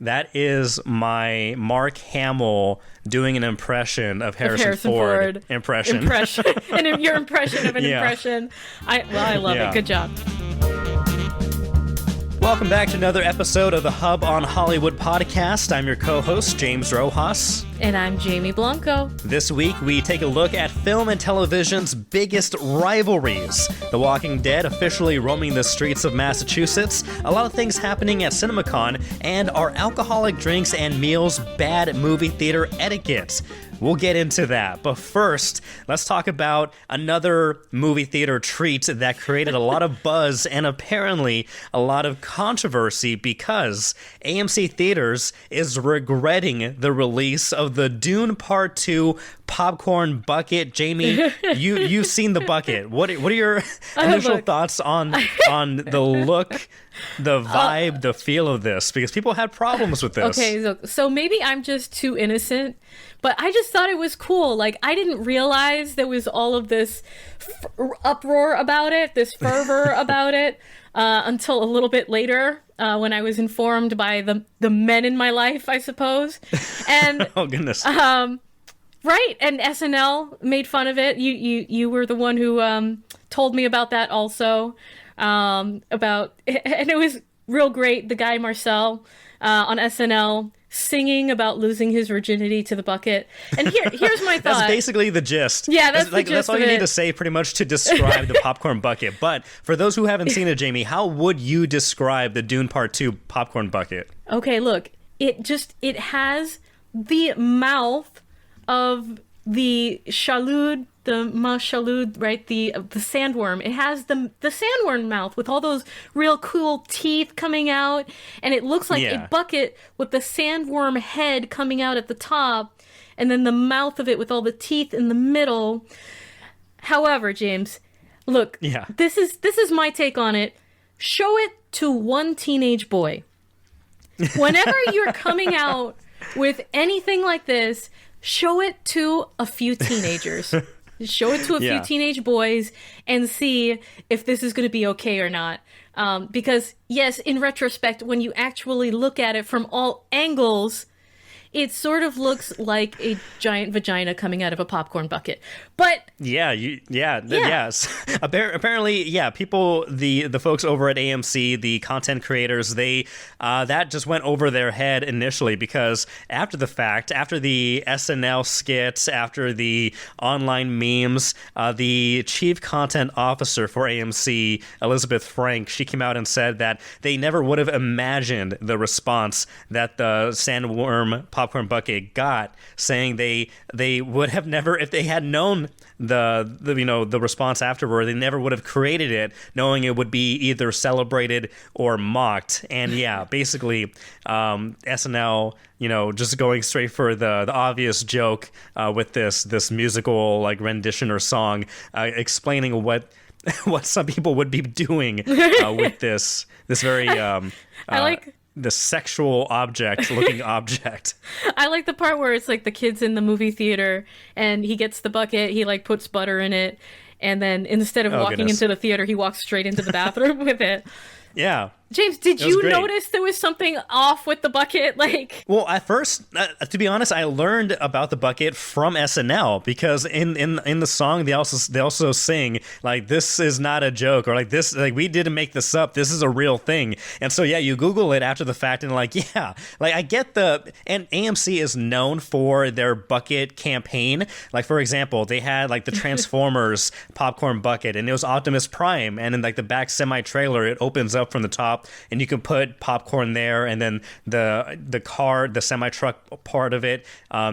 That is my Mark Hamill doing an impression of Harrison Ford impression. And your impression of an impression. I love it. Good job. Welcome back to another episode of the Hub on Hollywood podcast. I'm your co-host, James Rojas. And I'm Jamie Blanco. This week, we take a look at film and television's biggest rivalries. The Walking Dead officially roaming the streets of Massachusetts, a lot of things happening at CinemaCon, and are alcoholic drinks and meals bad movie theater etiquette? We'll get into that. But first, let's talk about another movie theater treat that created a lot of buzz and apparently a lot of controversy because AMC Theaters is regretting the release of the Dune Part 2 popcorn bucket. Jamie, you've seen the bucket. What are your initial thoughts on the look, the vibe, the feel of this? Because people had problems with this. Okay, so maybe I'm just too innocent, but I just thought it was cool. Like, I didn't realize there was all of this uproar about it, this fervor about it, until a little bit later, when I was informed by the men in my life, I suppose. And oh goodness. Right, and SNL made fun of it. You were the one who told me about that also. And it was real great. The guy Marcel on SNL singing about losing his virginity to the bucket. And here's my thought. That's basically the gist. Yeah, that's the gist. That's all you need to say pretty much to describe the popcorn bucket. But for those who haven't seen it, Jamie, how would you describe the Dune Part 2 popcorn bucket? Okay, look, it has the mouth of the chalud, the chalud, right? The sandworm. It has the sandworm mouth with all those real cool teeth coming out, and it looks like a bucket with the sandworm head coming out at the top, and then the mouth of it with all the teeth in the middle. However, James, look, this is my take on it. Show it to one teenage boy. Whenever you're coming out with anything like this, show it to a few teenagers. Show it to a few teenage boys and see if this is going to be okay or not. Because, yes, in retrospect, when you actually look at it from all angles, it sort of looks like a giant vagina coming out of a popcorn bucket. But yes. Apparently, people, the folks over at AMC, the content creators, they that just went over their head initially because after the fact, after the SNL skits, after the online memes, the chief content officer for AMC, Elizabeth Frank, she came out and said that they never would have imagined the response that the sandworm popcorn bucket got, saying they would have never, if they had known the response afterward, they never would have created it knowing it would be either celebrated or mocked. And basically SNL, just going straight for the obvious joke with this musical like rendition or song, explaining what some people would be doing with this very the sexual looking object. I like the part where it's like the kid's in the movie theater and he gets the bucket, he like puts butter in it, and then instead of walking into the theater, he walks straight into the bathroom with it. Yeah. James, did you notice there was something off with the bucket? Well, at first, to be honest, I learned about the bucket from SNL because in the song they also sing like, this is not a joke, or like this, like we didn't make this up, this is a real thing. And so you Google it after the fact and I get and AMC is known for their bucket campaign. Like, for example, they had like the Transformers popcorn bucket, and it was Optimus Prime, and in like the back semi trailer it opens up from the top and you can put popcorn there, and then the car, the semi-truck part of it,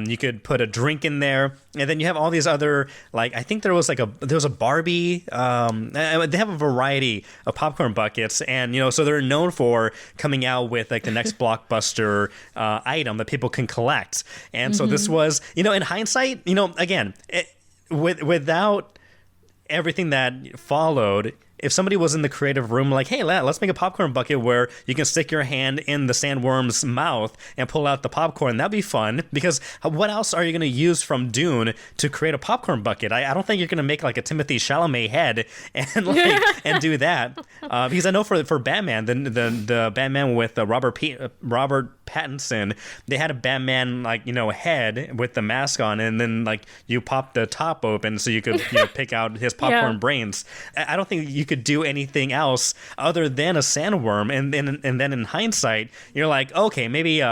you could put a drink in there, and then you have all these other, like, I think there was a Barbie, they have a variety of popcorn buckets, and so they're known for coming out with like the next blockbuster item that people can collect. And so this was, in hindsight, again, without everything that followed, if somebody was in the creative room like, hey, let's make a popcorn bucket where you can stick your hand in the sandworm's mouth and pull out the popcorn, that'd be fun, because what else are you going to use from Dune to create a popcorn bucket? I don't think you're going to make like a Timothée Chalamet head and do that, because I know for Batman, the Batman with Robert Pattinson, they had a Batman head with the mask on, and then you pop the top open so you could pick out his popcorn brains. I don't think you could do anything else other than a sandworm, and then in hindsight you're like, okay, maybe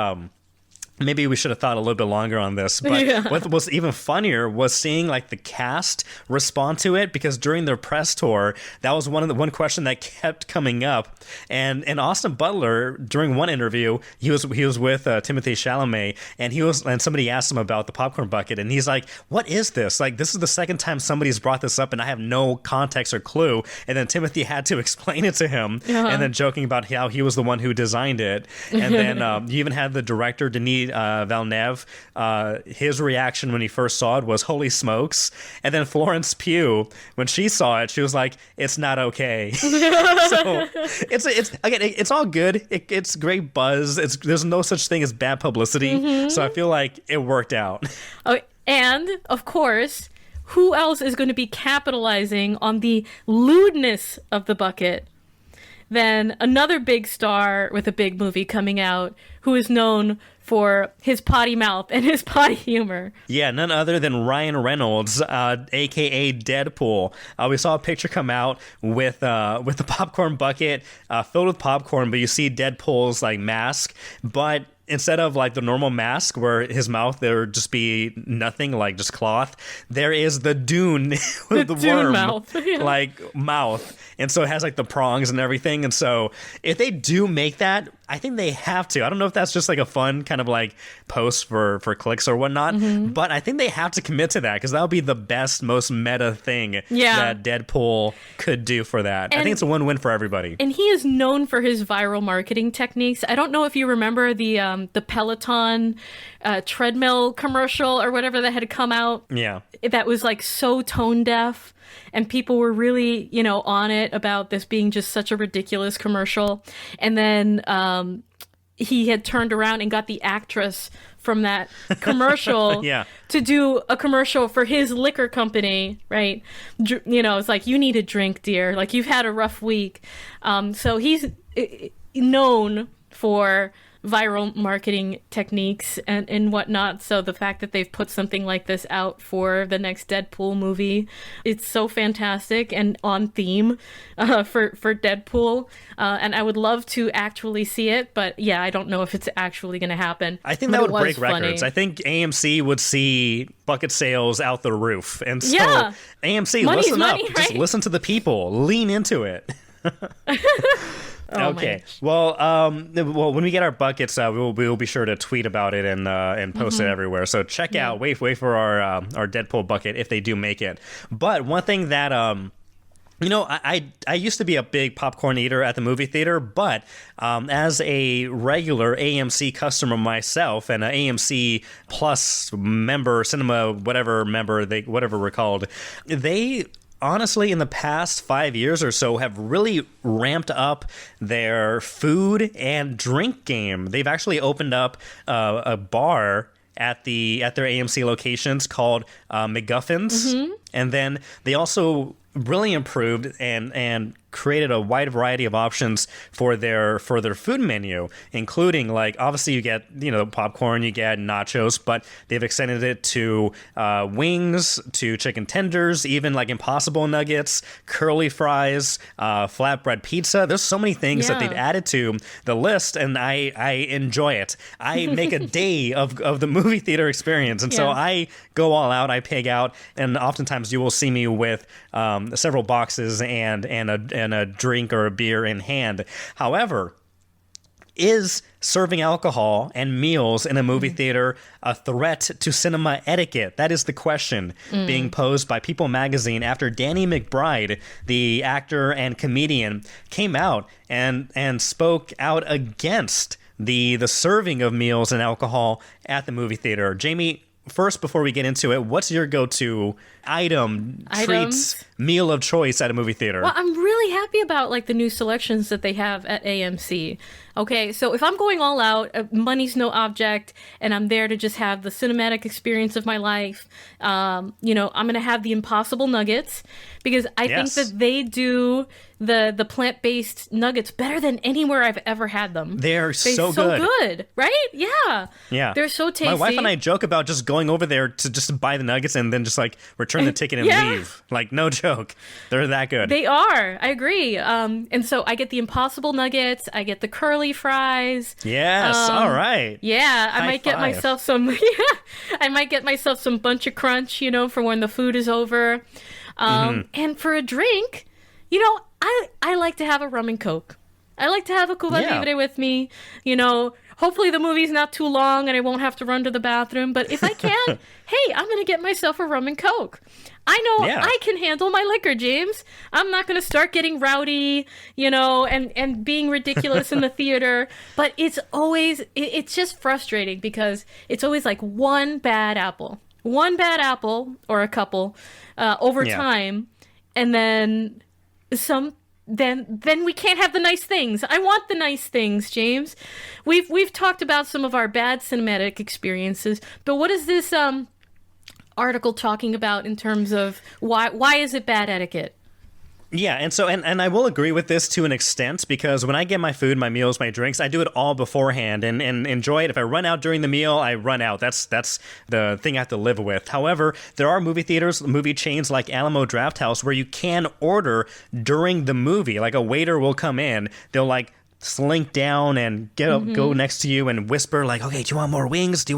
we should have thought a little bit longer on this. But what was even funnier was seeing the cast respond to it, because during their press tour, that was one question that kept coming up. And Austin Butler, during one interview, he was with Timothée Chalamet, and somebody asked him about the popcorn bucket, and he's like, "What is this? This is the second time somebody's brought this up, and I have no context or clue." And then Timothy had to explain it to him, and then joking about how he was the one who designed it. And then you even had the director, Denis Villeneuve, his reaction when he first saw it was "Holy smokes!" And then Florence Pugh, when she saw it, she was like, "It's not okay." So it's all good. It's great buzz. There's no such thing as bad publicity. So I feel like it worked out. Oh, and of course, who else is going to be capitalizing on the lewdness of the bucket than another big star with a big movie coming out, who is known for his potty mouth and his potty humor? Yeah, none other than Ryan Reynolds, aka Deadpool. We saw a picture come out with the popcorn bucket filled with popcorn, but you see Deadpool's mask, but instead of the normal mask where his mouth there would just be nothing, just cloth, there is the Dune with the Dune worm mouth. mouth, and so it has the prongs and everything. And so if they do make that, I think they have to. I don't know if that's just a fun kind of post for clicks or whatnot, but I think they have to commit to that, because that'll be the best, most meta thing that Deadpool could do for that. And I think it's a win-win for everybody. And he is known for his viral marketing techniques. I don't know if you remember the Peloton treadmill commercial or whatever that had come out. Yeah. That was so tone deaf, and people were really, on it about this being just such a ridiculous commercial. And then he had turned around and got the actress from that commercial to do a commercial for his liquor company, right? It's you need a drink, dear. You've had a rough week. So he's known for viral marketing techniques and whatnot. So the fact that they've put something like this out for the next Deadpool movie, it's so fantastic and on theme for Deadpool. And I would love to actually see it, but yeah, I don't know if it's actually going to happen. I think that would break records. I think AMC would see bucket sales out the roof. And so AMC, listen up. Right? Just listen to the people. Lean into it. Okay. Well, when we get our buckets, we'll be sure to tweet about it and post it everywhere. So check out, wait for our Deadpool bucket if they do make it. But one thing that I used to be a big popcorn eater at the movie theater, but as a regular AMC customer myself and an AMC Plus member, cinema whatever we're called, they honestly, in the past 5 years or so, have really ramped up their food and drink game. They've actually opened up a bar at their AMC locations called McGuffin's, and then they also really improved and created a wide variety of options for their food menu, including obviously you get popcorn, you get nachos, but they've extended it to wings, to chicken tenders, even Impossible nuggets, curly fries, flatbread pizza. There's so many things that they've added to the list, and I enjoy it. I make a day of the movie theater experience, and so I go all out, I pig out, and oftentimes you will see me with several boxes and a drink or a beer in hand. However, is serving alcohol and meals in a movie theater a threat to cinema etiquette? That is the question being posed by People magazine after Danny McBride, the actor and comedian, came out and spoke out against the serving of meals and alcohol at the movie theater. Jamie, first, before we get into it, what's your go-to treats, meal of choice at a movie theater? Well, I'm really happy about the new selections that they have at AMC. Okay, so if I'm going all out, money's no object, and I'm there to just have the cinematic experience of my life, I'm going to have the Impossible Nuggets, because I think that they do the plant-based nuggets better than anywhere I've ever had them. They're so good. Right? Yeah. Yeah. They're so tasty. My wife and I joke about just going over there to just buy the nuggets and then just like return the ticket and leave. Like, no joke. They're that good. They are. I agree. And so I get the Impossible Nuggets. I get the curly fries. Yes. All right. Yeah. I might get myself some. I might get myself some Bunch of Crunch, for when the food is over. And for a drink, I like to have a rum and Coke. I like to have a Cuba Libre with me. Hopefully the movie's not too long and I won't have to run to the bathroom. But if I can, hey, I'm going to get myself a rum and Coke. I know I can handle my liquor, James. I'm not going to start getting rowdy, and being ridiculous in the theater. But it's just frustrating because it's always like one bad apple or a couple over time. And then then we can't have the nice things. I want the nice things, James. We've talked about some of our bad cinematic experiences, but what is this article talking about in terms of why is it bad etiquette? Yeah, and I will agree with this to an extent, because when I get my food, my meals, my drinks, I do it all beforehand and enjoy it. If I run out during the meal, I run out. That's the thing I have to live with. However, there are movie theaters, movie chains like Alamo Drafthouse where you can order during the movie. Like a waiter will come in, they'll like slink down and go next to you and whisper like, okay, do you want more wings? What do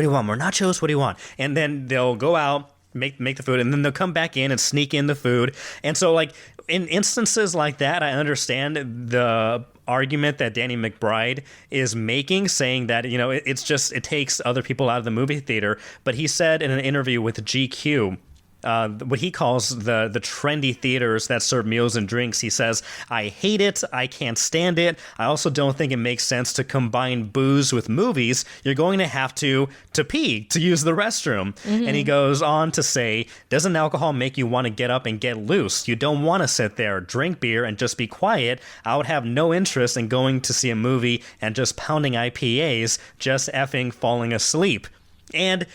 you want? More nachos? What do you want? And then they'll go out, make the food, and then they'll come back in and sneak in the food. And so like in instances like that, I understand the argument that Danny McBride is making, saying that, it takes other people out of the movie theater. But he said in an interview with GQ, what he calls the trendy theaters that serve meals and drinks, he says, I hate it. I can't stand it. I also don't think it makes sense to combine booze with movies. You're going to have to pee, to use the restroom. And he goes on to say, doesn't alcohol make you want to get up and get loose? You don't want to sit there, drink beer, and just be quiet. I would have no interest in going to see a movie and just pounding IPAs, just effing falling asleep. And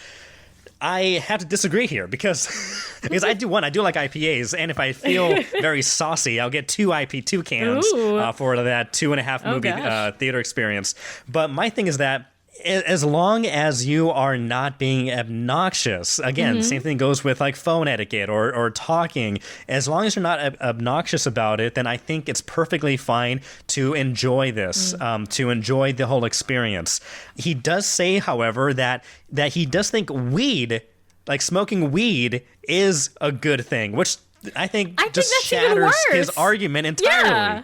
I have to disagree here because I do like IPAs, and if I feel very saucy, I'll get two cans for that 2.5 movie theater experience. But my thing is that as long as you are not being obnoxious, again, same thing goes with like phone etiquette or talking. As long as you're not obnoxious about it, then I think it's perfectly fine to enjoy this, to enjoy the whole experience. He does say, however, that he does think weed, like smoking weed, is a good thing, which I think just shatters his argument entirely. Yeah.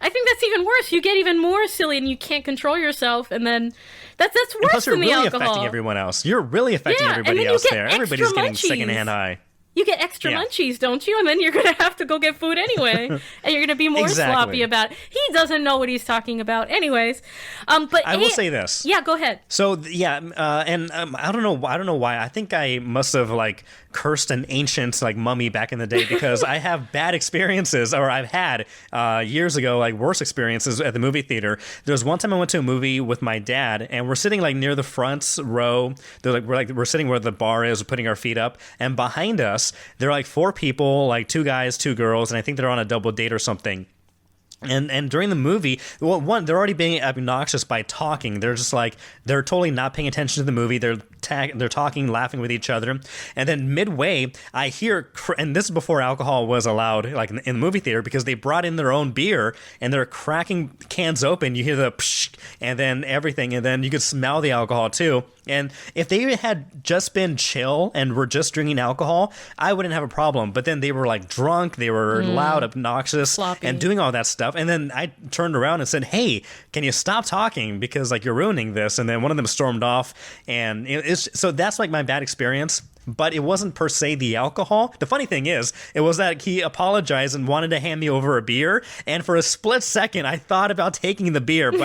I think that's even worse. You get even more silly and you can't control yourself, and then that's worse than the alcohol. You're really affecting everyone else. You're really affecting everybody else there. Everybody's getting secondhand high. You get extra munchies, don't you? And then you're going to have to go get food anyway. And you're going to be more sloppy about it. He doesn't know what he's talking about. Anyways. But I will say this. Yeah, go ahead. So, I don't know why. I think I must have, like, cursed an ancient, like, mummy back in the day because I have bad experiences, or I've had years ago, like, worse experiences at the movie theater. There was one time I went to a movie with my dad, and we're sitting, like, near the front row. We're sitting where the bar is, putting our feet up, and behind us, there are like 4 people, like 2 guys, 2 girls, and I think they're on a double date or something. And during the movie, well, one, they're already being obnoxious by talking. They're just like, they're totally not paying attention to the movie. They're talking, laughing with each other. And then midway, I hear, and this is before alcohol was allowed, like in the movie theater, because they brought in their own beer and they're cracking cans open. You hear the psh, and then everything, and then you could smell the alcohol too. And if they had just been chill and were just drinking alcohol, I wouldn't have a problem. But then they were like drunk, they were loud, obnoxious, sloppy, and doing all that stuff. And then I turned around and said, hey, can you stop talking? Because like you're ruining this. And then one of them stormed off. And so that's like my bad experience. But it wasn't per se the alcohol. The funny thing is, it was that he apologized and wanted to hand me over a beer. And for a split second, I thought about taking the beer. But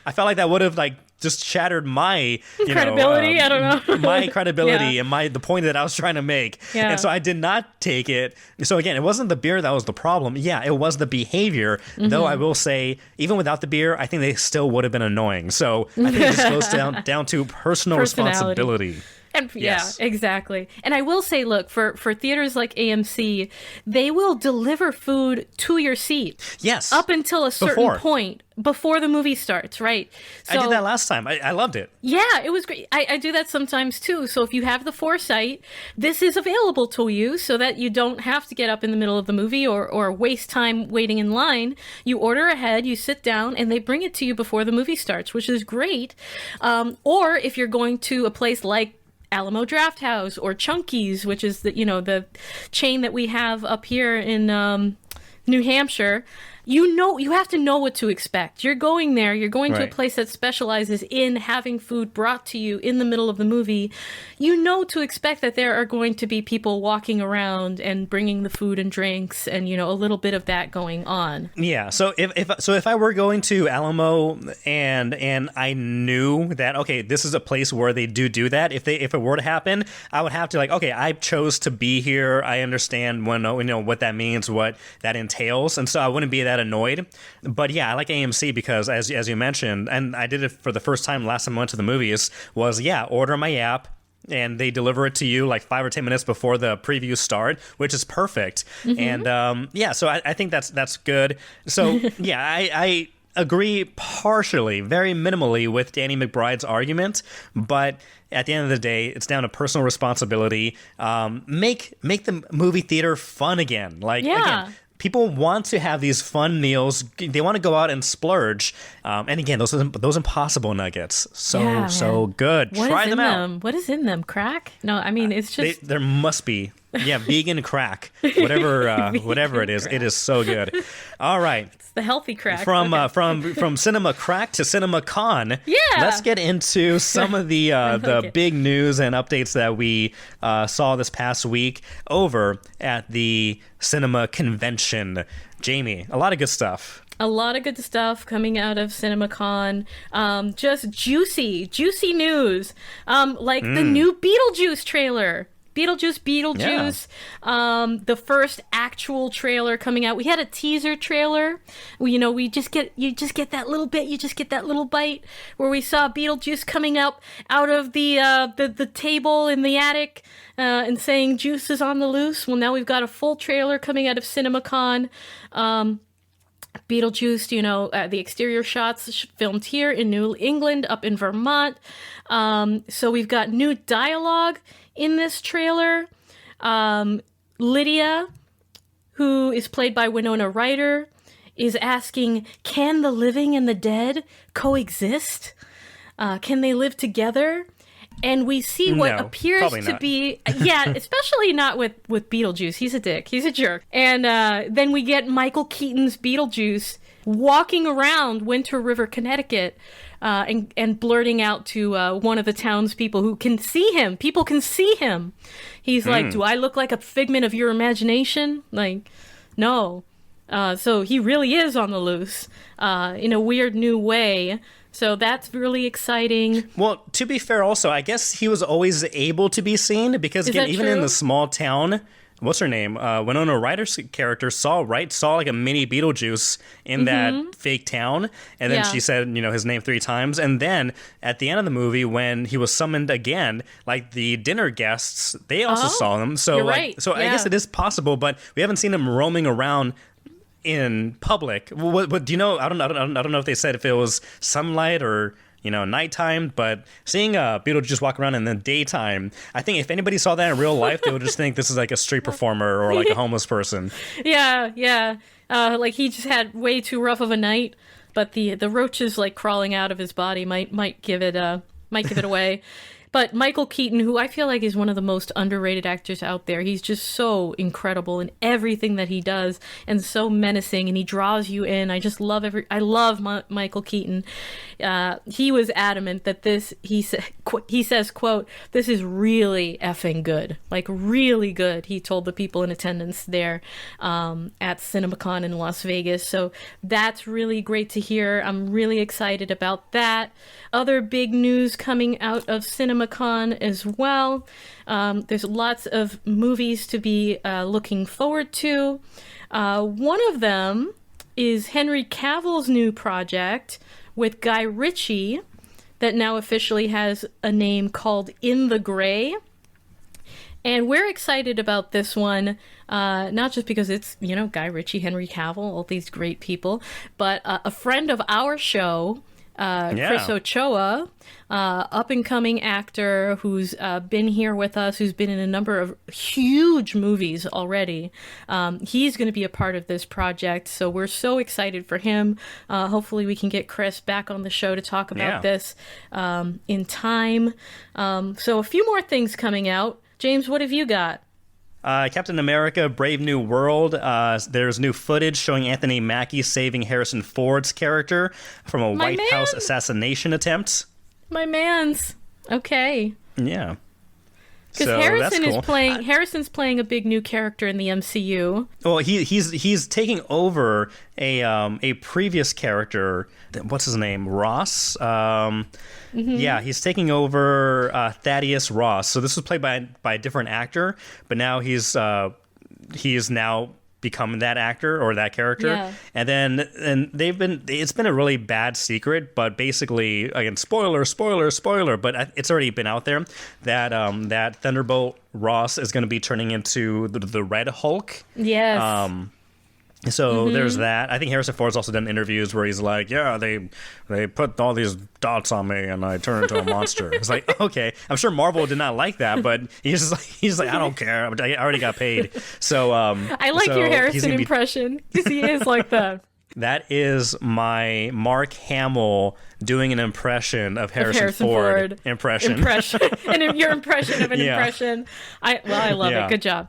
I felt like that would have like just shattered my credibility. I don't know. my credibility and the point that I was trying to make. Yeah. And so I did not take it. So again, it wasn't the beer that was the problem. Yeah, it was the behavior. Though I will say, even without the beer, I think they still would have been annoying. So I think it just goes down to personal responsibility. And Yes. yeah, exactly. And I will say, look, for theaters like AMC, they will deliver food to your seat. Yes. Up until a certain point before the movie starts, right? So, I did that last time. I loved it. yeah, it was great. I do that sometimes too. So if you have the foresight, this is available to you so that you don't have to get up in the middle of the movie or waste time waiting in line. You order ahead, you sit down, and they bring it to you before the movie starts, which is great. Or if you're going to a place like Alamo Draft House or Chunky's, which is the chain that we have up here in New Hampshire, you have to know what to expect. You're going there, you're going to a place that specializes in having food brought to you in the middle of the movie. You know to expect that there are going to be people walking around and bringing the food and drinks and, a little bit of that going on. Yeah. So if I were going to Alamo and I knew that, okay, this is a place where they do that, if it were to happen, I would have to okay, I chose to be here. I understand what that means, what that entails. And so I wouldn't be that annoyed. But yeah, I like AMC because as you mentioned, and I did it for the first time last time I went to the movies, was order my app and they deliver it to you like 5 or 10 minutes before the previews start, which is perfect. And so I think that's good. So yeah, I agree partially, very minimally with Danny McBride's argument, but at the end of the day, it's down to personal responsibility. Make the movie theater fun again. Again, people want to have these fun meals. They want to go out and splurge. And again, those Impossible Nuggets, so good. Try them out. What is in them? Crack? No, I mean it's just there must be vegan crack, whatever it is. Crack. It is so good. All right. The healthy crack. From Cinema Crack to CinemaCon. Yeah. Let's get into some of the big news and updates that we saw this past week over at the cinema convention. Jamie, a lot of good stuff. A lot of good stuff coming out of CinemaCon. Just juicy news. The new Beetlejuice trailer. Beetlejuice. Yeah. The first actual trailer coming out. We had a teaser trailer. You just get that little bit. You just get that little bite where we saw Beetlejuice coming up out of the table in the attic and saying "Juice is on the loose." Well, now we've got a full trailer coming out of CinemaCon. Beetlejuice, the exterior shots filmed here in New England, up in Vermont. So we've got new dialogue in this trailer. Lydia, who is played by Winona Ryder, is asking, can the living and the dead coexist? Can they live together? And we see what appears to be, especially not with Beetlejuice. He's a dick. He's a jerk. And then we get Michael Keaton's Beetlejuice walking around Winter River, Connecticut, and blurting out to one of the townspeople who can see him. People can see him. He's like, do I look like a figment of your imagination? No. So he really is on the loose in a weird new way. So that's really exciting. Well, to be fair also, I guess he was always able to be seen because, again, even in the small town, what's her name? Winona Ryder's character saw like a mini Beetlejuice in that fake town. And then she said, his name 3 times. And then at the end of the movie, when he was summoned again, the dinner guests, they also saw him. So, you're right. I guess it is possible, but we haven't seen him roaming around in public. What do you know? I don't know if they said if it was sunlight or nighttime, but seeing Beetlejuice walk around in the daytime, I think if anybody saw that in real life, they would just think this is like a street performer or like a homeless person. Yeah. He just had way too rough of a night, but the roaches crawling out of his body might give it away. But Michael Keaton, who I feel like is one of the most underrated actors out there, he's just so incredible in everything that he does and so menacing, and he draws you in. I just love I love Michael Keaton. He was adamant that he says, quote, "This is really effing good, like really good," he told the people in attendance there at CinemaCon in Las Vegas. So that's really great to hear. I'm really excited about that. Other big news coming out of CinemaCon as well. There's lots of movies to be looking forward to. One of them is Henry Cavill's new project with Guy Ritchie that now officially has a name called In the Gray. And we're excited about this one, not just because it's, Guy Ritchie, Henry Cavill, all these great people, but a friend of our show, Chris Ochoa, up-and-coming actor who's been here with us, who's been in a number of huge movies already. He's going to be a part of this project, so we're so excited for him. Hopefully we can get Chris back on the show to talk about this in time. So a few more things coming out. James, what have you got? Captain America, Brave New World. There's new footage showing Anthony Mackie saving Harrison Ford's character from a White House assassination attempt. My man's. Okay. Yeah. Because Harrison's playing a big new character in the MCU. Well, he's taking over a previous character. What's his name? Ross. Yeah, he's taking over Thaddeus Ross. So this was played by a different actor, but now he's now become that actor or that character. Yeah. And it's been a really bad secret, but basically, again, spoiler, but it's already been out there that Thunderbolt Ross is going to be turning into the Red Hulk. Yes. So there's that. I think Harrison Ford's also done interviews where he's like, yeah, they put all these dots on me and I turn into a monster. It's like, okay. I'm sure Marvel did not like that, but he's like, I don't care. I already got paid. So I like your Harrison impression because he is like that. That is my Mark Hamill doing an impression of Harrison Ford. Impression. And your impression of an impression. I love it. Good job.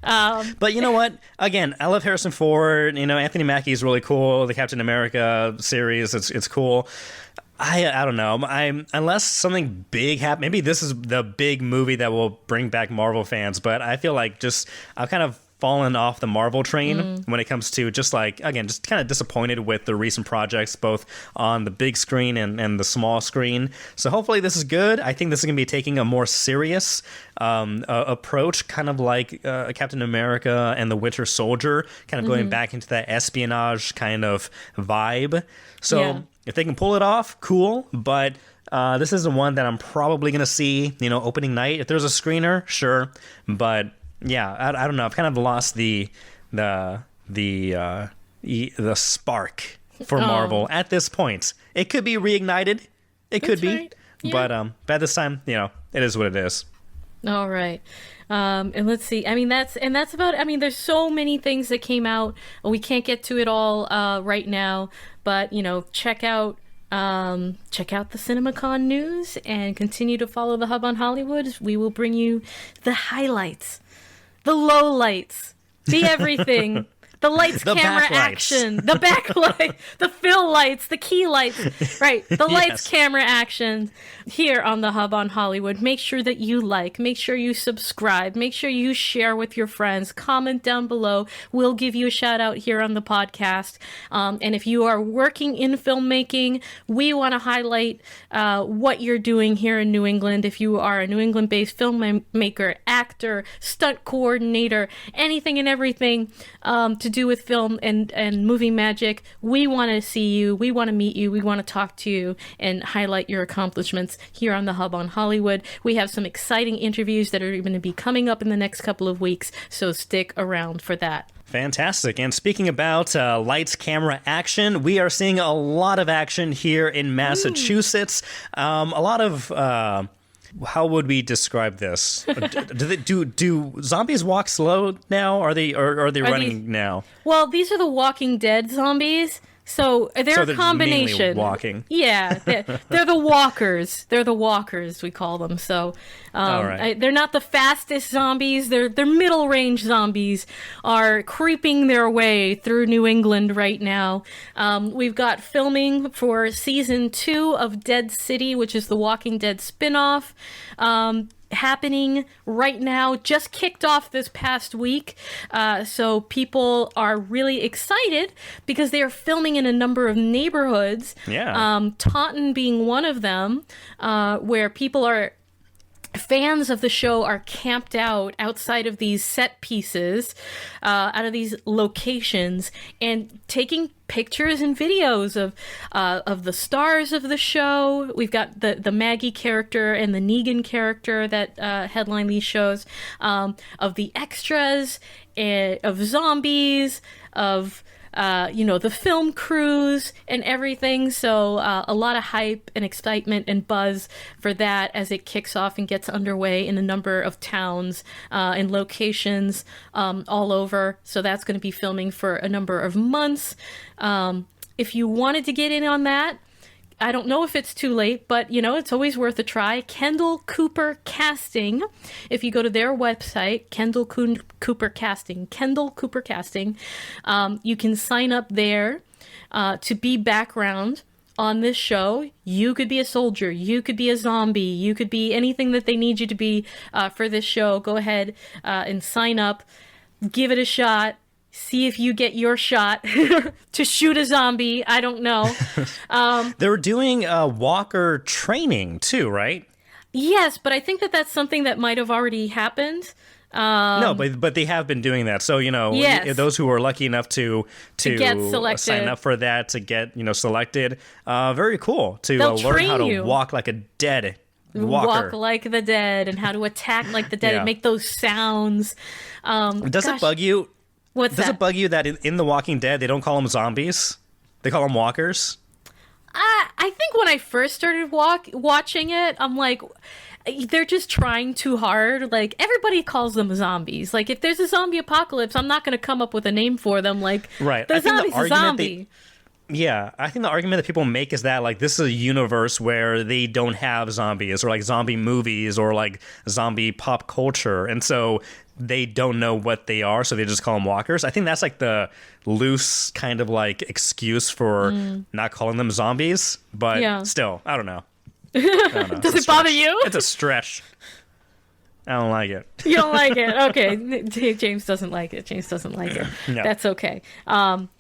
But you know what? Again, I love Harrison Ford. Anthony Mackie is really cool. The Captain America series, it's cool. I don't know. Unless something big happens. Maybe this is the big movie that will bring back Marvel fans. But I feel like I've kind of fallen off the Marvel train when it comes to just kind of disappointed with the recent projects, both on the big screen and the small screen. So hopefully this is good. I think this is going to be taking a more serious approach, kind of like Captain America and the Winter Soldier, kind of going back into that espionage kind of vibe. So if they can pull it off, cool. But this isn't one that I'm probably going to see, opening night. If there's a screener, sure. But yeah, I don't know. I've kind of lost the spark for Marvel at this point. It could be reignited. It could be. Right. Yeah. But at this time, it is what it is. All right. And let's see. That's about. There's so many things that came out. We can't get to it all right now. But check out the CinemaCon news and continue to follow the Hub on Hollywood. We will bring you the highlights, the lowlights, the everything, the lights, the camera, action, the backlight, the fill lights, the key lights, right? The lights, camera, action here on the Hub on Hollywood. Make sure that you make sure you subscribe, make sure you share with your friends, comment down below. We'll give you a shout out here on the podcast. And if you are working in filmmaking, we want to highlight what you're doing here in New England. If you are a New England-based filmmaker, actor, stunt coordinator, anything and everything to do with film and movie magic, we want to see you, we want to meet you, we want to talk to you and highlight your accomplishments here on the Hub on Hollywood. We have some exciting interviews that are going to be coming up in the next couple of weeks, so stick around for that. Fantastic. And speaking about lights, camera, action, we are seeing a lot of action here in Massachusetts. A lot of how would we describe this? Do zombies walk slow now? Are they running now? Well, these are the Walking Dead zombies. So they're a they're combination. mainly walking. Yeah, they're the walkers. They're the walkers, we call them. So All right. they're not the fastest zombies. They're middle range zombies are creeping their way through New England right now. We've got filming for season 2 of Dead City, which is the Walking Dead spinoff. Happening right now, just kicked off this past week, so people are really excited because they are filming in a number of neighborhoods. Taunton being one of them, where people are fans of the show are camped out outside of these set pieces, out of these locations, and taking pictures and videos of the stars of the show. We've got the Maggie character and the Negan character that headline these shows, of the extras, of zombies, of the film crews and everything. So a lot of hype and excitement and buzz for that as it kicks off and gets underway in a number of towns and locations all over. So that's going to be filming for a number of months. If you wanted to get in on that, I don't know if it's too late, but, it's always worth a try. Kendall Cooper Casting. If you go to their website, Kendall Cooper Casting, you can sign up there to be background on this show. You could be a soldier. You could be a zombie. You could be anything that they need you to be for this show. Go ahead and sign up. Give it a shot. See if you get your shot to shoot a zombie. I don't know. They're doing walker training too, right? Yes, but I think that's something that might have already happened. No, but they have been doing that. So, yes. Those who are lucky enough to get selected, sign up for that, to get, selected, very cool to learn how to walk like a dead walker. Walk like the dead, and how to attack like the dead and make those sounds. Does it bug you? Does it bug you that in The Walking Dead, they don't call them zombies? They call them walkers? I think when I first started watching it, I'm like, they're just trying too hard. Like, everybody calls them zombies. Like, if there's a zombie apocalypse, I'm not going to come up with a name for them. Like, right. The zombie's a zombie. I think the argument that people make is that, like, this is a universe where they don't have zombies, or like zombie movies, or like zombie pop culture, and so they don't know what they are, so they just call them walkers. I think that's like the loose kind of like excuse for not calling them zombies, but still, I don't know. Does it bother you? It's a stretch. I don't like it. You don't like it? Okay. James doesn't like it. No. That's okay.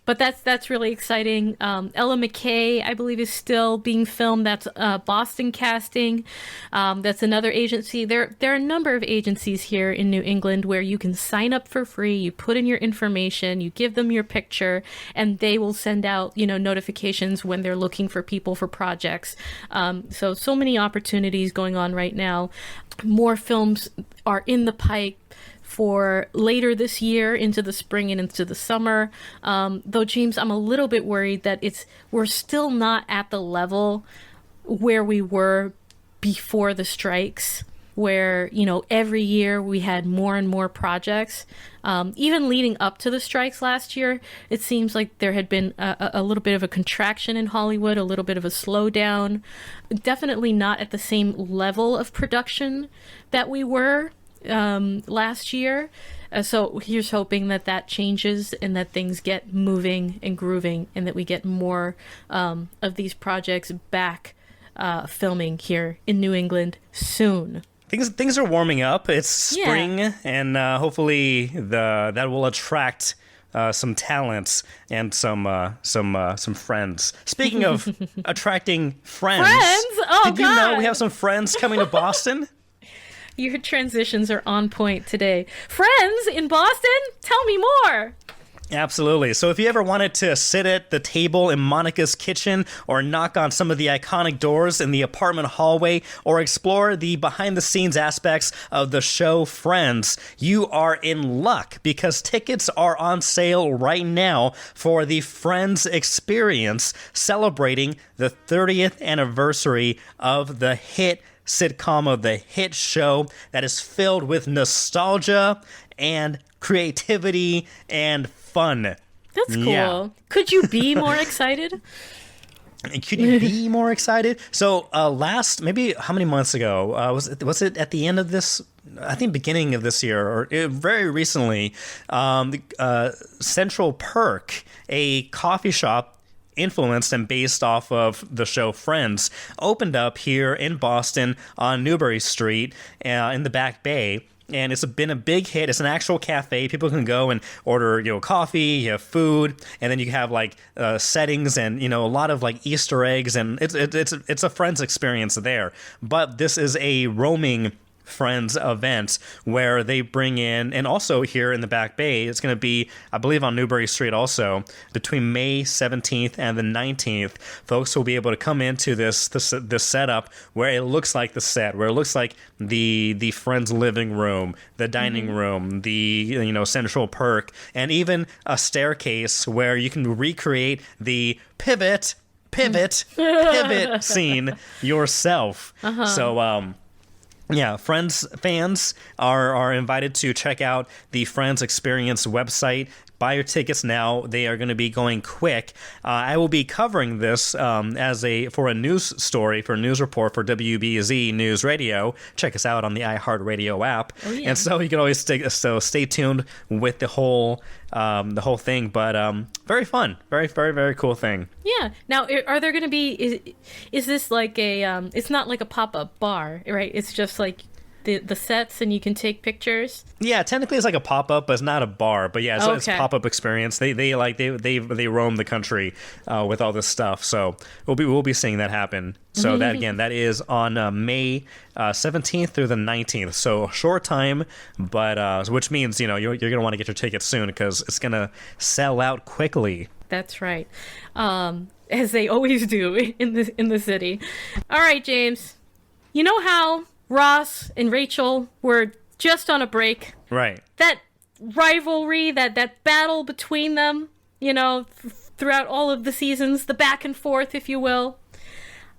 But that's really exciting. Ella McKay, I believe, is still being filmed. That's Boston Casting. That's another agency. There are a number of agencies here in New England where you can sign up for free. You put in your information, you give them your picture, and they will send out, notifications when they're looking for people for projects. So many opportunities going on right now. More films are in the pipe for later this year, into the spring and into the summer. Though, James, I'm a little bit worried that we're still not at the level where we were before the strikes, where, every year we had more and more projects. Even leading up to the strikes last year, it seems like there had been a little bit of a contraction in Hollywood, a little bit of a slowdown. Definitely not at the same level of production that we were last year. So here's hoping that changes and that things get moving and grooving, and that we get more of these projects back filming here in New England soon. Things are warming up. It's spring, and hopefully that will attract some talents and some friends. Speaking of attracting friends, did you know we have some friends coming to Boston? Your transitions are on point today. Friends in Boston? Tell me more. Absolutely. So if you ever wanted to sit at the table in Monica's kitchen, or knock on some of the iconic doors in the apartment hallway, or explore the behind-the-scenes aspects of the show Friends, you are in luck, because tickets are on sale right now for the Friends experience, celebrating the 30th anniversary of the hit sitcom, of the hit show that is filled with nostalgia and creativity and fun. That's cool. Yeah. Could you be more excited? Could you be more excited? So maybe how many months ago was it at the end of this? I think beginning of this year or very recently, Central Perk, a coffee shop influenced and based off of the show Friends, opened up here in Boston on Newbury Street in the Back Bay. And it's been a big hit. It's an actual cafe. People can go and order, coffee, you have food, and then you have like settings and a lot of like Easter eggs, and it's a Friends experience there. But this is a roaming Friends event where they bring in, and also here in the Back Bay, it's going to be, I believe, on Newbury Street also, between May 17th and the 19th. Folks will be able to come into this setup where it looks like the set, where it looks like the Friends living room, the dining room, the Central Perk, and even a staircase where you can recreate the pivot scene yourself. So yeah, Friends fans are invited to check out the Friends Experience website. Buy your tickets now. They are going to be going quick. I will be covering this for a news story, for a news report for WBZ News Radio. Check us out on the iHeartRadio app. Oh, yeah. And so you can always stay tuned with the whole thing. But very fun, very, very, very cool thing. Yeah. Now, are there going to be? Is this like a? It's not like a pop-up bar, right? It's just like the sets, and you can take pictures. Yeah, technically it's like a pop-up, but it's not a bar. But yeah, it's a pop-up experience. They roam the country with all this stuff. So we'll be seeing that happen. So that is on May 17th through the 19th. So a short time, but which means you're gonna want to get your tickets soon because it's gonna sell out quickly. That's right, as they always do in the city. All right, James. You know how Ross and Rachel were just on a break? Right. That rivalry, that battle between them, throughout all of the seasons, the back and forth, if you will.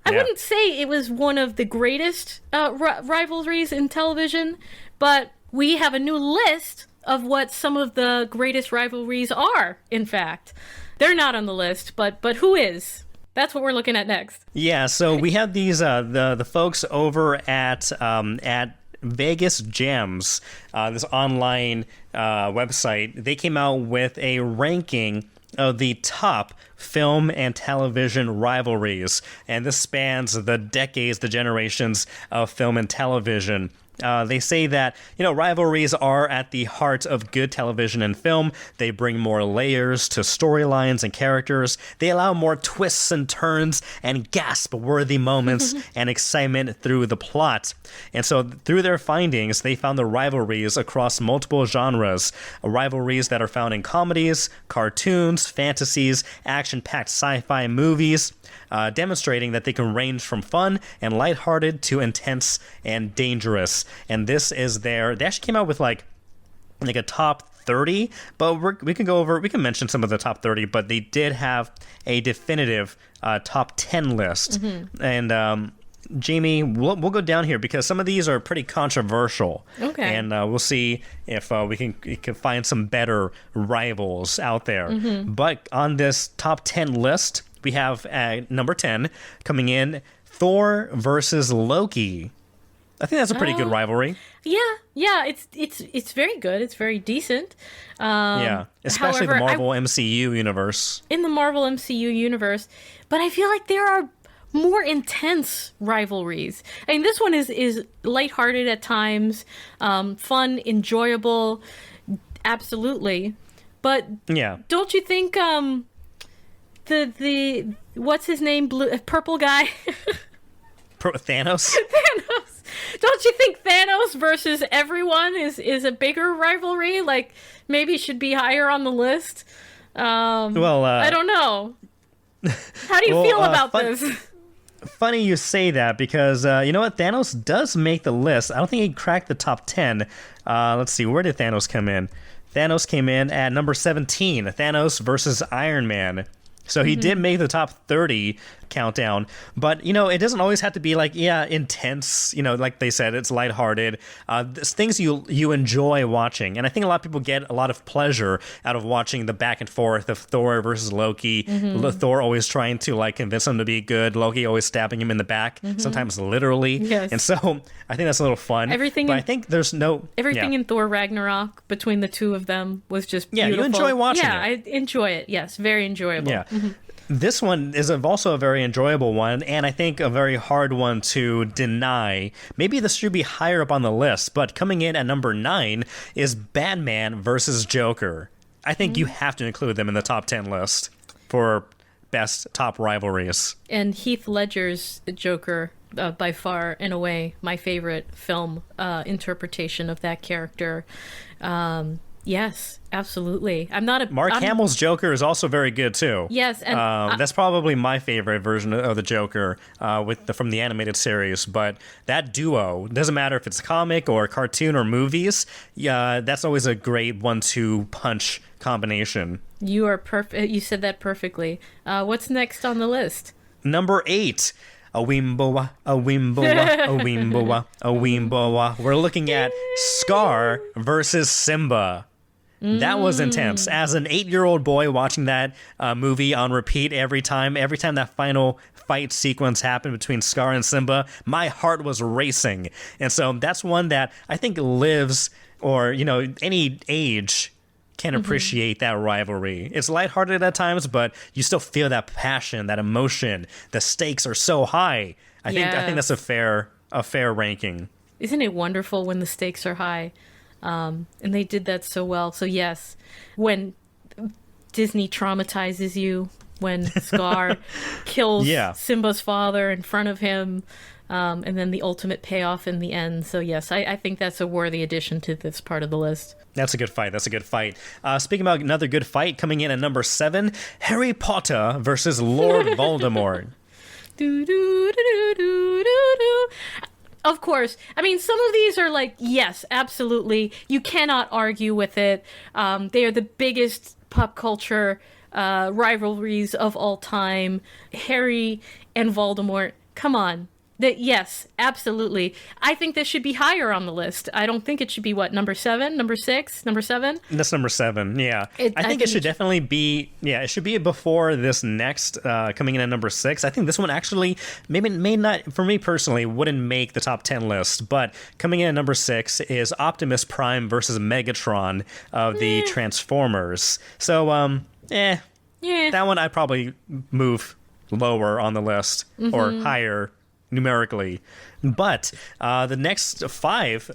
I wouldn't say it was one of the greatest rivalries in television, but we have a new list of what some of the greatest rivalries are, in fact. They're not on the list, but who is? That's what we're looking at next. Yeah, so we have these the folks over at Vegas Gems, this online website. They came out with a ranking of the top film and television rivalries, and this spans the decades, the generations of film and television. They say that, rivalries are at the heart of good television and film. They bring more layers to storylines and characters. They allow more twists and turns and gasp-worthy moments and excitement through the plot. And so through their findings, they found the rivalries across multiple genres. Rivalries that are found in comedies, cartoons, fantasies, action-packed sci-fi movies, demonstrating that they can range from fun and lighthearted to intense and dangerous. And this is they actually came out with like a top 30, but we can mention some of the top 30, but they did have a definitive top 10 list. And Jamie, we'll go down here because some of these are pretty controversial. Okay. And we'll see if we can find some better rivals out there. But on this top 10 list, we have number 10 coming in, Thor versus Loki. I think that's a pretty good rivalry. Yeah, it's very good. It's very decent. Especially the Marvel MCU universe. In the Marvel MCU universe, but I feel like there are more intense rivalries. I mean, this one is lighthearted at times, fun, enjoyable, absolutely. But don't you think the what's his name, purple guy? Thanos? Thanos. Don't you think Thanos versus everyone is a bigger rivalry? Like, maybe should be higher on the list? I don't know. How do you feel about this? Funny you say that because, you know what? Thanos does make the list. I don't think he cracked the top 10. Let's see. Where did Thanos come in? Thanos came in at number 17. Thanos versus Iron Man. So he did make the top 30, countdown. But, it doesn't always have to be like, intense. Like they said, it's lighthearted. Things you enjoy watching. And I think a lot of people get a lot of pleasure out of watching the back and forth of Thor versus Loki. Thor always trying to like convince him to be good. Loki always stabbing him in the back, sometimes literally. Yes. And so I think that's a little fun. I think there's everything in Thor Ragnarok between the two of them was just beautiful. You enjoy watching it. Yeah, I enjoy it. Yes, very enjoyable. Yeah. This one is also a very enjoyable one, and I think a very hard one to deny. Maybe this should be higher up on the list, but coming in at number 9 is Batman versus Joker. I think you have to include them in the top 10 list for best top rivalries. And Heath Ledger's Joker, by far, in a way, my favorite film interpretation of that character. Yes, absolutely. Mark Hamill's Joker is also very good too. Yes, and that's probably my favorite version of the Joker from the animated series. But that duo, doesn't matter if it's a comic or a cartoon or movies. Yeah, that's always a great 1-2 punch combination. You are perfect. You said that perfectly. What's next on the list? Number 8. A Wimboa, a Wimboa, a Wimboa, a Wimboa. We're looking at Scar versus Simba. That was intense. As an 8-year-old boy watching that movie on repeat every time that final fight sequence happened between Scar and Simba, my heart was racing. And so that's one that I think lives, or, any age can appreciate that rivalry. It's lighthearted at times, but you still feel that passion, that emotion. The stakes are so high. I think that's a fair ranking. Isn't it wonderful when the stakes are high? And they did that so well. So yes, when Disney traumatizes you, when Scar kills Simba's father in front of him, and then the ultimate payoff in the end. So yes, I think that's a worthy addition to this part of the list. That's a good fight. Speaking about another good fight, coming in at number 7, Harry Potter versus Lord Voldemort. Of course. I mean, some of these are like, yes, absolutely. You cannot argue with it. They are the biggest pop culture rivalries of all time. Harry and Voldemort. Come on. Yes, absolutely. I think this should be higher on the list. I don't think it should be, number 7, number 6, number 7? That's number 7, yeah. I think it should definitely be, it should be before this next, coming in at number 6. I think this one actually, may not, for me personally, wouldn't make the top 10 list, but coming in at number 6 is Optimus Prime versus Megatron of the Transformers. So, that one I'd probably move lower on the list, or higher numerically. But the next 5,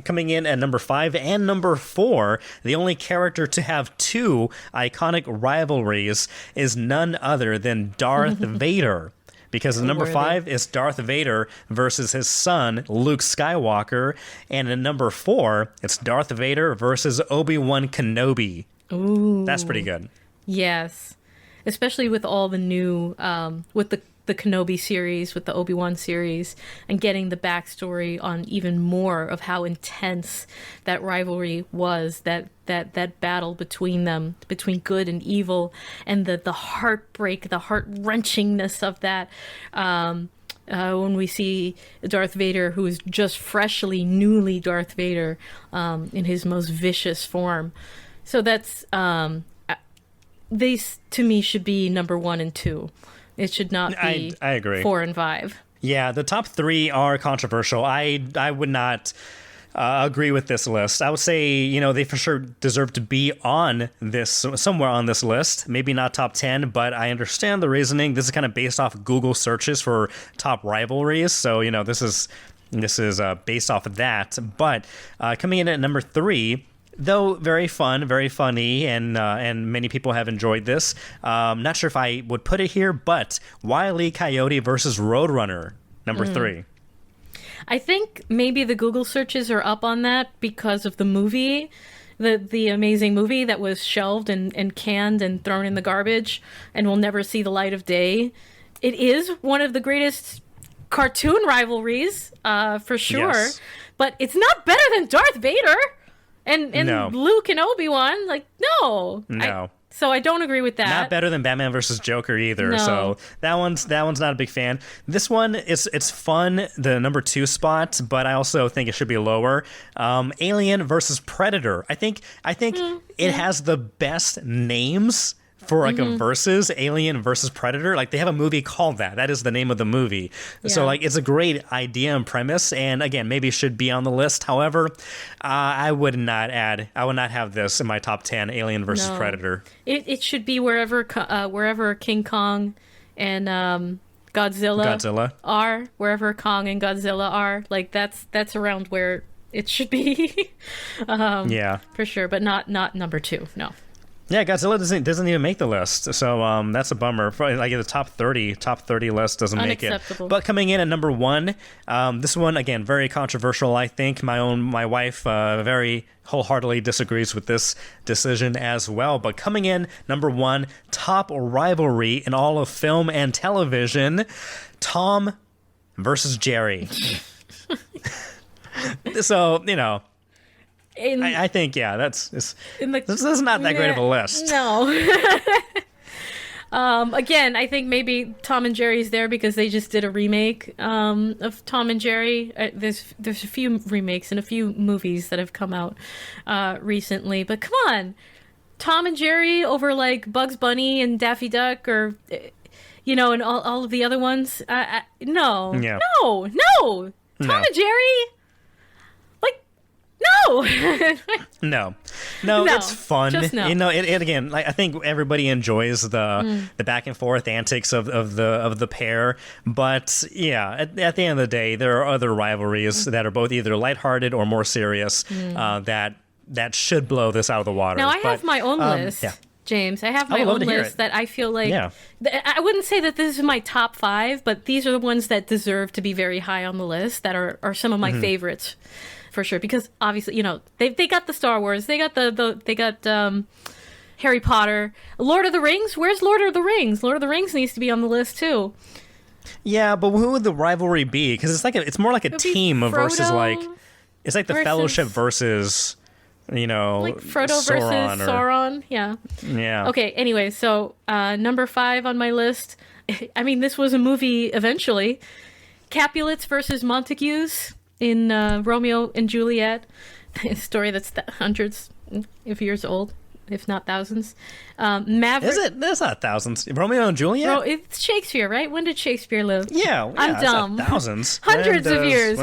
coming in at number 5 and number 4, the only character to have 2 iconic rivalries is none other than Darth Vader. Because number 5 is Darth Vader versus his son, Luke Skywalker. And in number 4, it's Darth Vader versus Obi-Wan Kenobi. Ooh. That's pretty good. Yes. Especially with all the new, with the Kenobi series, with the Obi-Wan series, and getting the backstory on even more of how intense that rivalry was, that battle between them, between good and evil, and the heartbreak, the heart-wrenchingness of that. When we see Darth Vader, who is just newly Darth Vader, in his most vicious form. So that's, these to me should be number 1 and 2. It should not be I agree. 4 and 5. Yeah, the top 3 are controversial. I would not agree with this list. I would say, they for sure deserve to be on this, somewhere on this list. Maybe not top 10, but I understand the reasoning. This is kind of based off Google searches for top rivalries. So, this is based off of that. But coming in at number 3, though very fun, very funny, and many people have enjoyed this. Not sure if I would put it here, but Wile E. Coyote versus Roadrunner, number 3. I think maybe the Google searches are up on that because of the movie, the amazing movie that was shelved and canned and thrown in the garbage and will never see the light of day. It is one of the greatest cartoon rivalries, for sure, yes. But it's not better than Darth Vader. And no. Luke and Obi-Wan, no. So I don't agree with that. Not better than Batman versus Joker either. No. So that one's not a big fan. This one it's fun, the number 2 spot, but I also think it should be lower. Alien versus Predator. I think it has the best names for like a versus, Alien versus Predator. Like they have a movie called that. That is the name of the movie. Yeah. So like it's a great idea and premise, and again, maybe it should be on the list. However, I would not have this in my top 10, Alien versus Predator. It should be wherever King Kong and Godzilla are, wherever Kong and Godzilla are. Like that's around where it should be. Yeah. For sure, but not number 2. No. Yeah, Godzilla doesn't even make the list, so that's a bummer. Probably like the top 30 list doesn't make it. Unacceptable. But coming in at number 1, this one again very controversial. I think my wife very wholeheartedly disagrees with this decision as well. But coming in number 1, top rivalry in all of film and television, Tom versus Jerry. So I think, this is not that great of a list. No. Again, I think maybe Tom and Jerry's there because they just did a remake of Tom and Jerry. There's a few remakes and a few movies that have come out recently. But come on, Tom and Jerry over like Bugs Bunny and Daffy Duck or, and all of the other ones. No. Yeah. No. Tom and Jerry? No. No, it's fun. Just no. It again, like I think everybody enjoys the back and forth antics of the pair, but yeah, at the end of the day, there are other rivalries that are both either lighthearted or more serious that should blow this out of the water. Now I have my own list. Yeah. James, I have my own list that I feel like I wouldn't say that this is my top 5, but these are the ones that deserve to be very high on the list that are some of my favorites. For sure, because obviously, they got the Star Wars, they got they got Harry Potter, Lord of the Rings. Where's Lord of the Rings? Lord of the Rings needs to be on the list too. Yeah, but who would the rivalry be? Because it's more like a team versus like it's like the Fellowship versus like Frodo Sauron versus Sauron. Yeah. Yeah. Okay. Anyway, so number 5 on my list. I mean, this was a movie eventually. Capulets versus Montagues in Romeo and Juliet, a story that's hundreds of years old, if not thousands. Maverick. Is it? That's not thousands. Romeo and Juliet? It's Shakespeare, right? When did Shakespeare live? Yeah, I'm dumb. Thousands. Hundreds of years.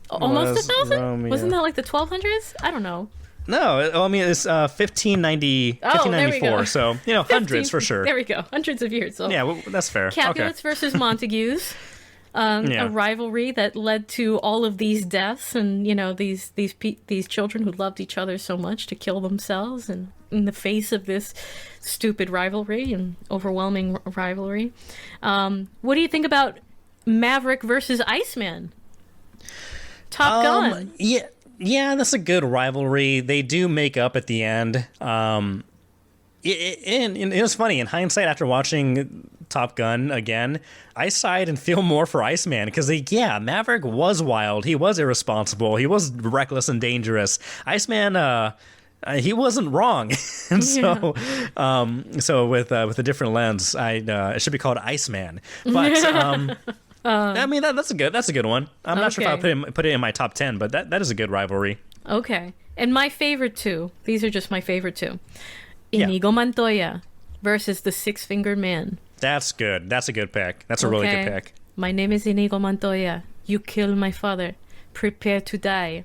Almost 1,000? Wasn't that like the 1200s? I don't know. No, I mean, it's 1594, so, hundreds for sure. There we go. Hundreds of years. So. Yeah, that's fair. Capulets versus Montagues. A rivalry that led to all of these deaths and these children who loved each other so much to kill themselves, and in the face of this stupid rivalry and overwhelming rivalry. What do you think about Maverick versus Iceman? Top Gun. Yeah, that's a good rivalry. They do make up at the end. It was funny in hindsight after watching Top Gun again. I sighed and feel more for Iceman because Maverick was wild. He was irresponsible. He was reckless and dangerous. Iceman, he wasn't wrong, and so with a different lens, it should be called Iceman. But I mean that's a good one. I'm not sure if I'll put it in my top 10, but that is a good rivalry. Okay, and my favorite 2. These are just my favorite 2. Inigo Montoya versus the Six-Fingered Man. That's good. That's a good pick. That's a really good pick. My name is Inigo Montoya. You killed my father. Prepare to die.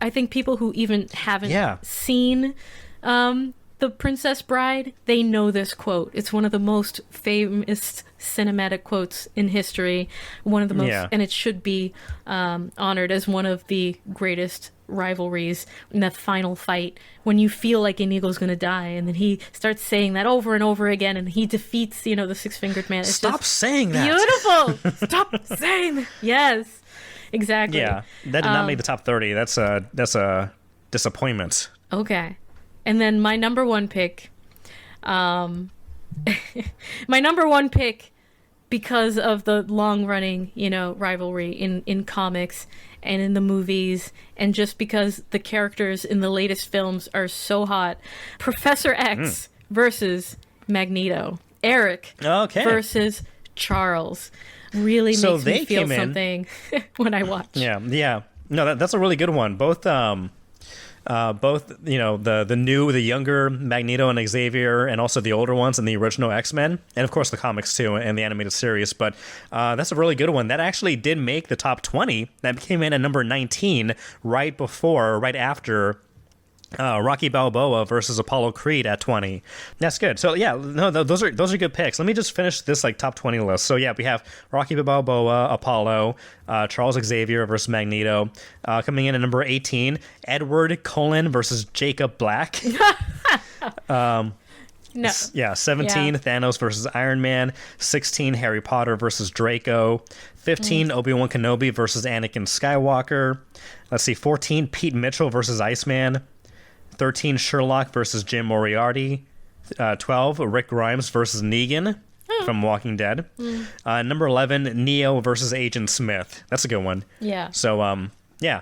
I think people who even haven't seen The Princess Bride, they know this quote. It's one of the most famous cinematic quotes in history. One of the most, and it should be honored as one of the greatest rivalries in that final fight when you feel like Inigo's gonna die, and then he starts saying that over and over again, and he defeats the Six-Fingered Man. It's Stop saying that. Beautiful. Stop saying that. Yes, exactly. Yeah, that did not make the top 30. That's a disappointment. Okay, and then my number 1 pick. My number 1 pick because of the long-running, rivalry in comics and in the movies, and just because the characters in the latest films are so hot. Professor X versus Magneto. Eric versus Charles. Really makes me feel something when I watch. Yeah. No, that's a really good one. Both the younger Magneto and Xavier, and also the older ones in the original X-Men, and of course the comics too, and the animated series. But that's a really good one. That actually did make the top 20. That came in at number 19, right after Rocky Balboa versus Apollo Creed at 20. That's good. So yeah, no, those are good picks. Let me just finish this top 20 list. So yeah, we have Rocky Balboa, Apollo, Charles Xavier versus Magneto. Coming in at number 18, Edward Cullen versus Jacob Black. No. Yeah, 17, Thanos versus Iron Man. 16, Harry Potter versus Draco. 15, Obi-Wan Kenobi versus Anakin Skywalker. Let's see, 14, Pete Mitchell versus Iceman. 13, Sherlock versus Jim Moriarty. 12, Rick Grimes versus Negan from Walking Dead. Number 11, Neo versus Agent Smith. That's a good one. Yeah. So, yeah.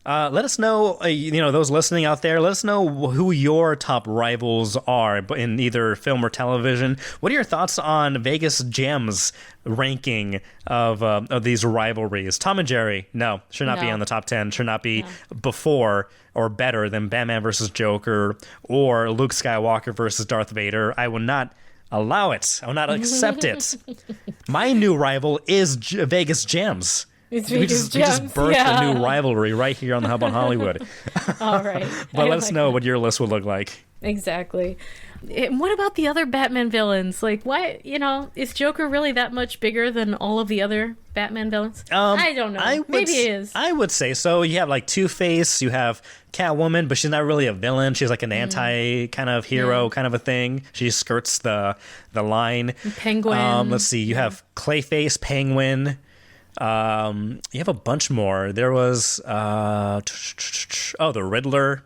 Let us know, those listening out there, let us know who your top rivals are in either film or television. What are your thoughts on Vegas Gems ranking of these rivalries? Tom and Jerry, no, should not be on the top 10, should not be before or better than Batman versus Joker or Luke Skywalker versus Darth Vader. I will not allow it. I will not accept it. My new rival is Vegas Gems. We just birthed a new rivalry right here on the Hub on Hollywood. All right. But let us know what your list would look like. Exactly. And what about the other Batman villains? Like, why, is Joker really that much bigger than all of the other Batman villains? I don't know. Maybe it is. I would say so. You have Two-Face, you have Catwoman, but she's not really a villain. She's like an anti kind of hero kind of a thing. She skirts the line. Penguin. Let's see. You have Clayface, Penguin. You have a bunch more. There was the Riddler.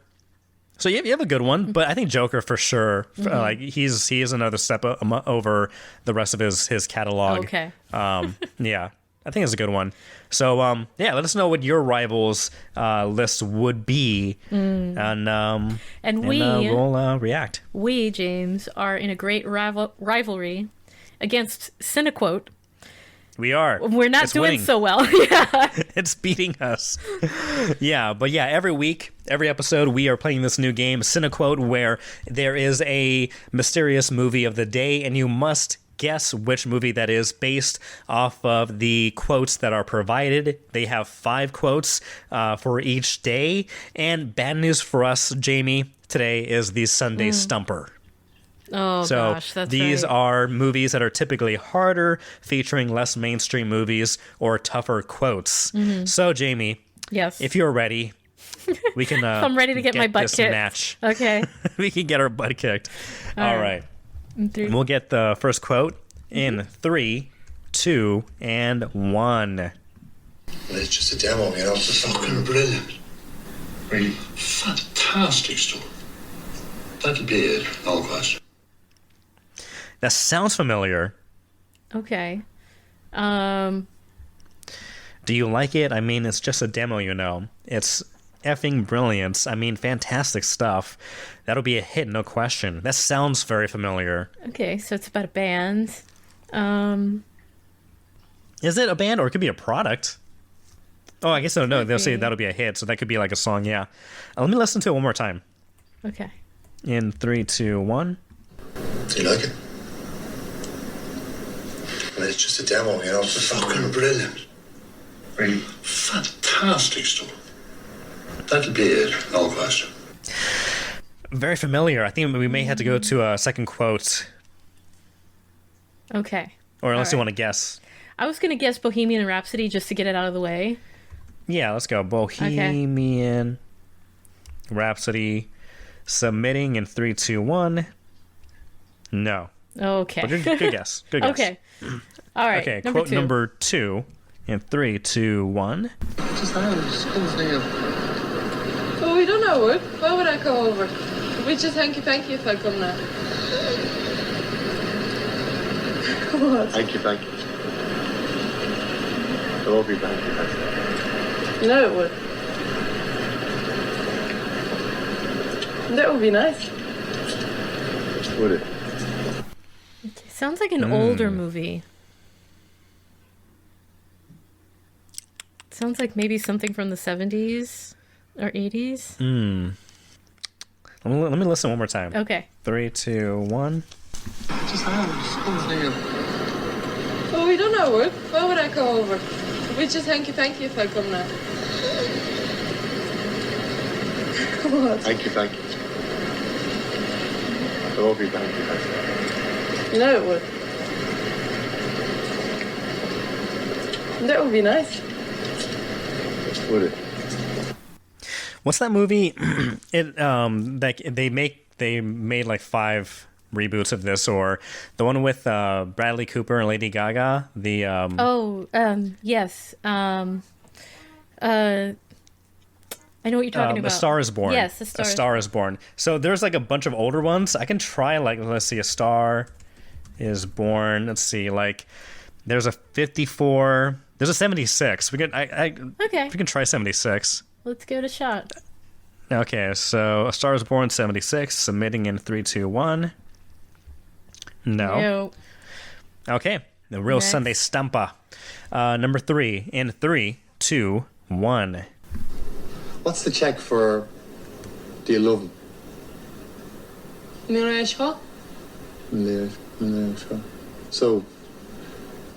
So you have a good one, but I think Joker for sure. He is another step over the rest of his catalog. Okay. Yeah, I think it's a good one. So let us know what your rivals list would be, and we'll react. We, James, are in a great rivalry against CinemaCon. We are. We're not doing so well. Yeah. It's beating us. But every week, every episode, we are playing this new game, CinemaQuote, where there is a mysterious movie of the day, and you must guess which movie that is based off of the quotes that are provided. They have 5 quotes for each day. And bad news for us, Jamie, today is the Sunday Stumper. Oh, so gosh, that's these right. are movies that are typically harder, featuring less mainstream movies or tougher quotes. So, Jamie, yes, if you're ready, we can. I'm ready to get my butt kicked. Match. Okay, we can get our butt kicked. All right. We'll get the first quote in 3, 2, and 1. Well, it's just a demo, It's fucking brilliant. Really fantastic story. That'll be it. No question. That sounds familiar. Okay. Do you like it? I mean, it's just a demo, It's effing brilliant. I mean, fantastic stuff. That'll be a hit, no question. That sounds very familiar. Okay, so it's about a band. Is it a band, or it could be a product? Oh, I guess no. They'll say that'll be a hit, so that could be like a song, yeah. Let me listen to it one more time. Okay. In 3, 2, 1. Do you like it? Well, it's just a demo, It's fucking brilliant. Really fantastic story. That'll be it. No question. Very familiar. I think we may have to go to a second quote. Okay. Or unless you want to guess. I was going to guess Bohemian Rhapsody just to get it out of the way. Yeah, let's go. Bohemian Rhapsody. Submitting in 3, 2, 1. No. Okay. But good guess. Good guess. Okay. All right. Okay, quote number 2 in 3, 2, 1. Oh, we don't know it. Why would I come over? We just hanky-panky if I come now. What? Thank you. I won't be back. You know it would. That would be nice. Would it? Sounds like an older movie. Sounds like maybe something from the 70s or 80s. Let me listen one more time. Okay. 3, 2, 1. Just hang up. Oh, we don't know work. Why would I come over? We just hanky panky if I come now. What? Thank you. I won't be back. You know it would. That would be nice. Would it? What's that movie? They made like 5 reboots of this, or the one with Bradley Cooper and Lady Gaga. Yes. I know what you're talking about. A Star is Born. Yes, A Star is Born. So there's like a bunch of older ones. I can try let's see, A Star is Born. Let's see, like there's a 54. There's a 76. We can Okay. We can try 76. Let's give it a shot. Okay, so A Star is Born 76, submitting in 3, 2, 1. No. Okay, the real Next. Sunday Stampa. Number 3 in 3, 2, 1. What's the check for Do You Love Him? Mirai Shaw? Maria Shaw. So,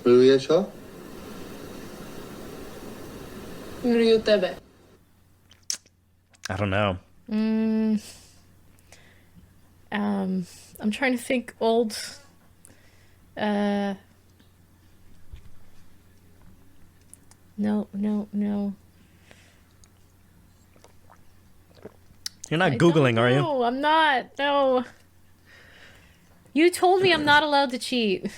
Maria Shaw? Mirai Tebe. I don't know. I'm trying to think old. No. You're not Googling, are you? No, I'm not. No. You told me I'm not allowed to cheat.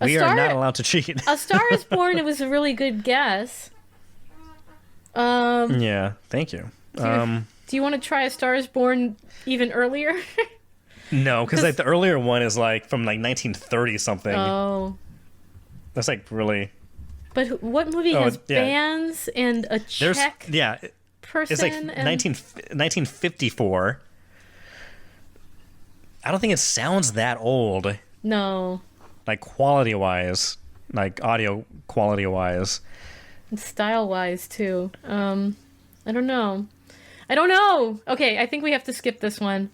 We are not allowed to cheat. A Star is Born, it was a really good guess. Yeah, thank you. Do you want to try A Star is Born even earlier? No, because like the earlier one is like from like 1930 something. Oh. That's like really. But what movie has bands and a Czech person? It's like and 1954. I don't think it sounds that old. No. Like quality wise, like audio quality wise. And style wise too. I don't know. Okay, I think we have to skip this one.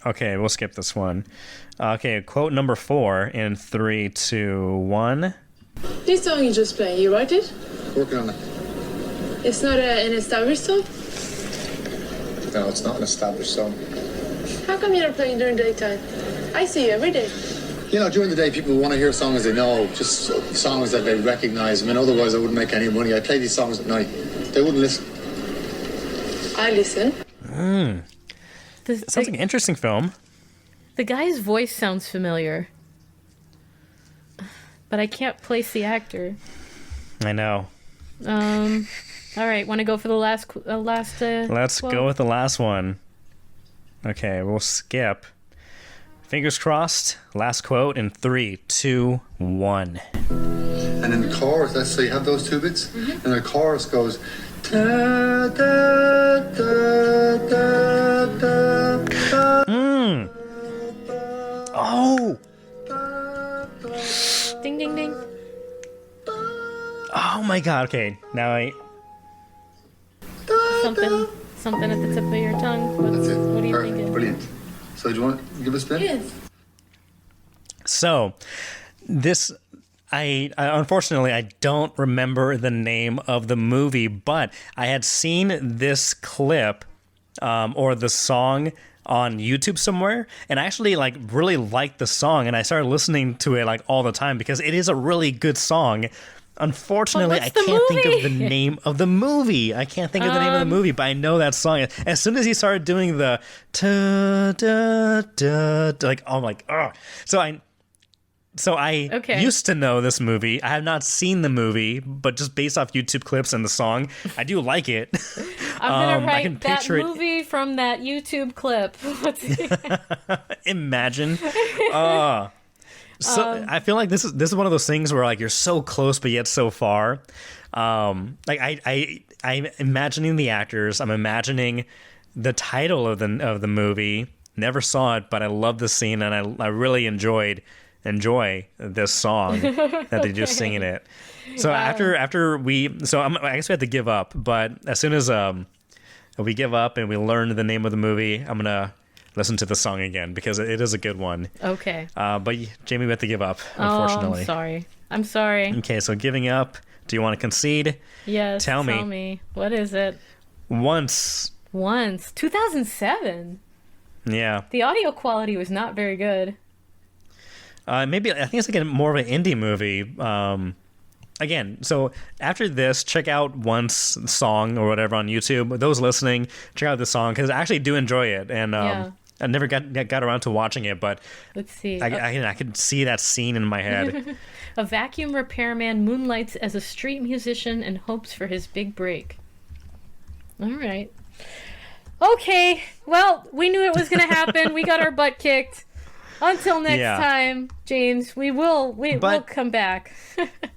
Okay, we'll skip this one. Okay, quote number 4 in 3, 2, 1. This song you just played, you write it? Working on it. It's not an established song? No, it's not an established song. How come you're not playing during daytime? I see you every day. You know, during the day, people want to hear songs they know, just songs that they recognize. I mean, otherwise I wouldn't make any money. I play these songs at night. They wouldn't listen. I listen. Sounds like an interesting film. The guy's voice sounds familiar. But I can't place the actor. I know. All right, want to go for the last Let's quote? go with the last one. Okay, we'll skip. Fingers crossed. Last quote in 3, 2, 1. And in the chorus, let's say you have those 2 bits, and the chorus goes. Da, da, da, da, da, da, Oh! Ding, ding, ding. Oh my god, okay. Now Something at the tip of your tongue. That's it. What are you Perfect. thinking? Brilliant. So do you want to give a spin? Yes. So, this, I unfortunately, I don't remember the name of the movie, but I had seen this clip or the song on YouTube somewhere, and I actually like really liked the song, and I started listening to it like all the time because it is a really good song. Unfortunately, I can't think of the name of the movie. I can't think of the name of the movie, but I know that song. As soon as he started doing the da da da, like I'm like, ugh. So I used to know this movie. I have not seen the movie, but just based off YouTube clips and the song, I do like it. I'm gonna write that movie from that YouTube clip. Imagine. So I feel like this is one of those things where like you're so close but yet so far. Like I'm imagining the actors. I'm imagining the title of the movie. Never saw it, but I love the scene, and I really enjoy this song that they just sing in it. So after I guess we have to give up. But as soon as we give up and we learn the name of the movie, I'm gonna listen to the song again because it is a good one. Okay. But Jamie, we have to give up, unfortunately. Oh, I'm sorry. Okay, so giving up. Do you want to concede? Yes. Tell me. Tell me. What is it? Once. 2007. Yeah. The audio quality was not very good. Maybe I think it's like more of an indie movie. Again, so after this, check out Once song or whatever on YouTube. Those listening, check out the song because I actually do enjoy it, and I never got around to watching it, but let's see. I could see that scene in my head. A vacuum repairman moonlights as a street musician and hopes for his big break. All right. Okay. Well, we knew it was going to happen. We got our butt kicked. Until next time, James, we'll come back.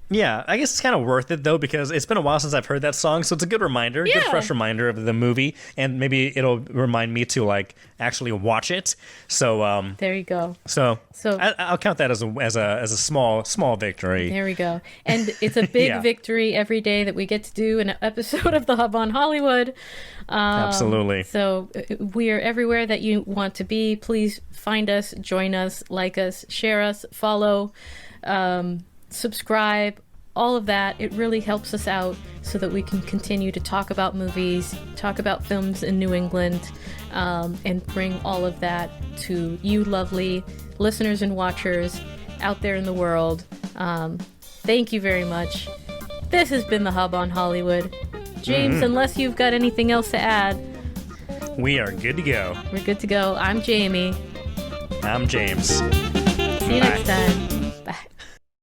Yeah, I guess it's kind of worth it, though, because it's been a while since I've heard that song, so it's a good reminder, good fresh reminder of the movie, and maybe it'll remind me to, like, actually watch it. So, there you go. So I'll count that as a small victory. There we go. And it's a big victory every day that we get to do an episode of The Hub on Hollywood. Absolutely. So we are everywhere that you want to be. Please find us, join us, like us, share us, follow, subscribe, all of that. It really helps us out so that we can continue to talk about movies, talk about films in New England, and bring all of that to you lovely listeners and watchers out there in the world. Thank you very much. This has been The Hub on Hollywood. James, unless you've got anything else to add, we are good to go. We're good to go. I'm Jamie. I'm James. See you next time.